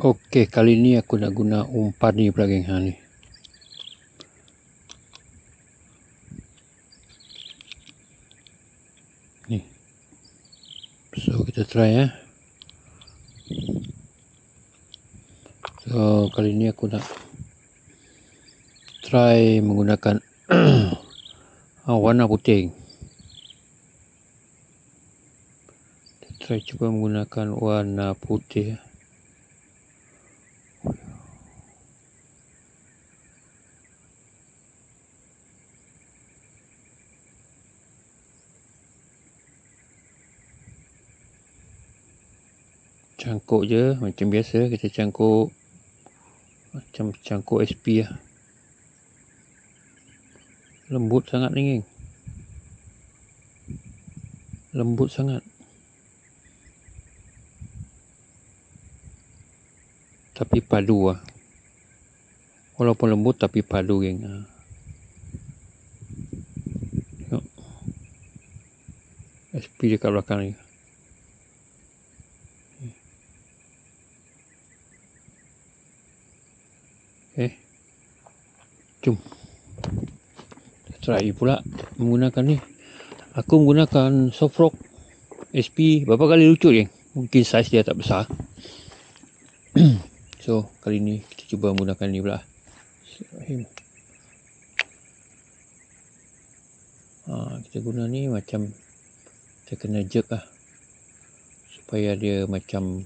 Okey, kali ni aku nak guna umpan ni pula geng. Ni. Ni. So kita try ya. So kali ni aku nak try menggunakan warna putih. Try cuba menggunakan warna putih. Cangkuk je macam biasa, kita cangkuk macam cangkuk SP lah. Lembut sangat ni geng. Lembut sangat. Tapi padu lah. Walaupun lembut tapi padu geng. Tengok. SP dekat belakang ni. Jom. Try pula menggunakan ni. Aku menggunakan Soft Rock SP berapa kali lucut geng. Mungkin saiz dia tak besar. So kali ni kita cuba menggunakan ni pula. Kita guna ni macam kita kena jerk lah supaya dia macam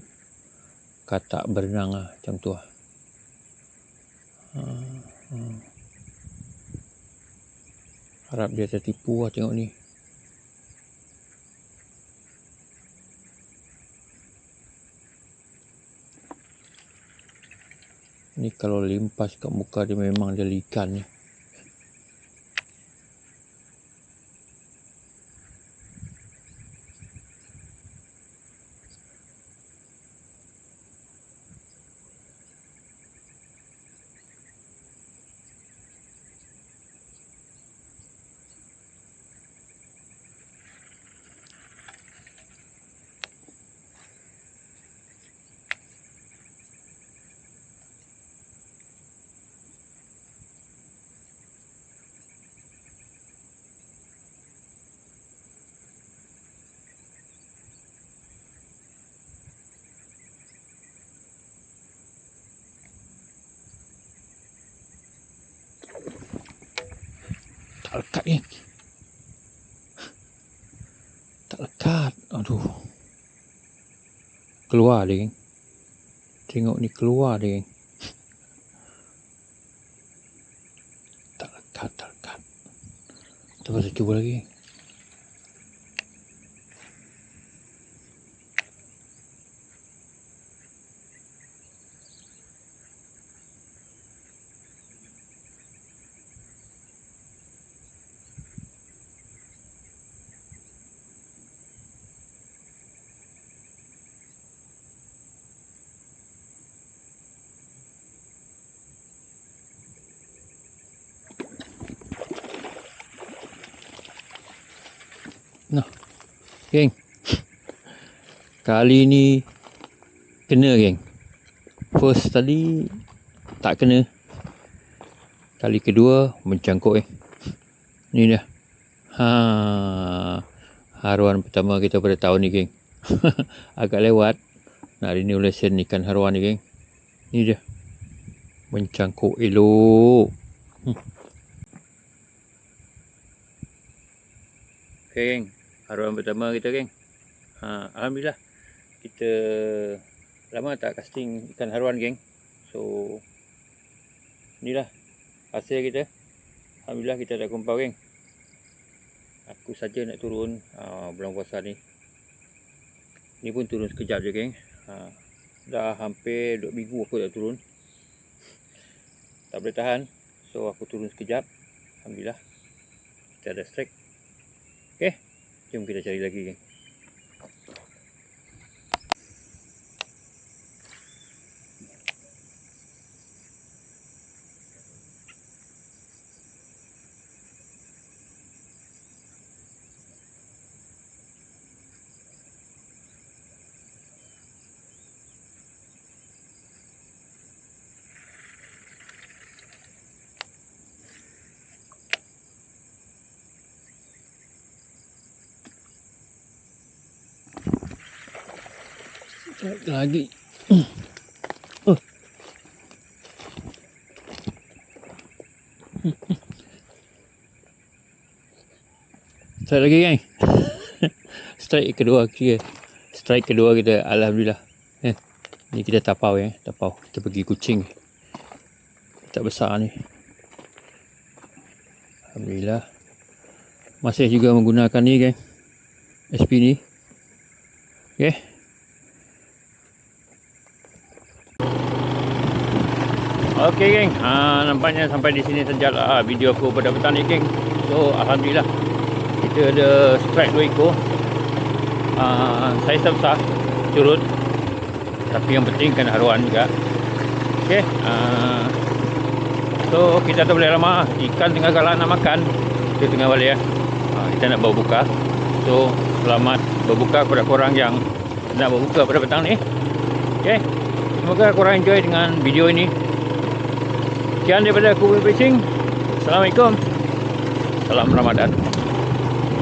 katak berenang lah, macam tu lah. Harap dia tertipu lah tengok ni. Ni kalau limpas kat muka dia memang dia ikan ni. Tak lekat ni. Tak lekat. Aduh. Keluar dia geng. Tengok ni keluar dia geng. Tak lekat. Kita pasal cuba lagi. Nah, geng. Kali ni kena geng. First tadi tak kena. Kali kedua mencangkuk geng. Ni dia. Haruan pertama kita pada tahun ni geng. Agak lewat. Nak renew lesson ikan haruan ni geng. Ni dia. Mencangkuk elok. Okay geng. Haruan pertama kita geng. Alhamdulillah. Kita lama tak casting ikan haruan geng. So inilah hasil kita. Alhamdulillah kita dah kumpul geng. Aku saja nak turun bulan puasa ni. Ni pun turun sekejap je geng. Dah hampir 2 minggu aku tak turun. Tak boleh tahan. So aku turun sekejap. Alhamdulillah kita ada strike. Okay, jom kita cari lagi geng. Lagi. Strike lagi kan? Strike kedua kita. Strike kedua kita, alhamdulillah. Ni kita tapau ya, tapau. Kita pergi kucing. Tak besar ni. Alhamdulillah. Masih juga menggunakan ni kan. SP ni. Okey. Okey geng. Nampaknya sampai di sini sajalah video aku pada petang ni geng. So alhamdulillah kita ada strike 2 ekor. Saiz besar curut. Tapi yang penting kena haruan juga. Okey. So kita tak boleh lama. Ikan tengah galah nak makan. Kita tengah balik ya. Kita nak berbuka. So selamat berbuka kepada korang yang nak berbuka pada petang ni. Okey. Semoga korang enjoy dengan video ini. Sekian daripada aku Fishing. Assalamualaikum. Salam Ramadan.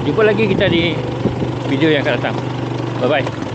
Jumpa lagi kita di video yang akan datang. Bye bye.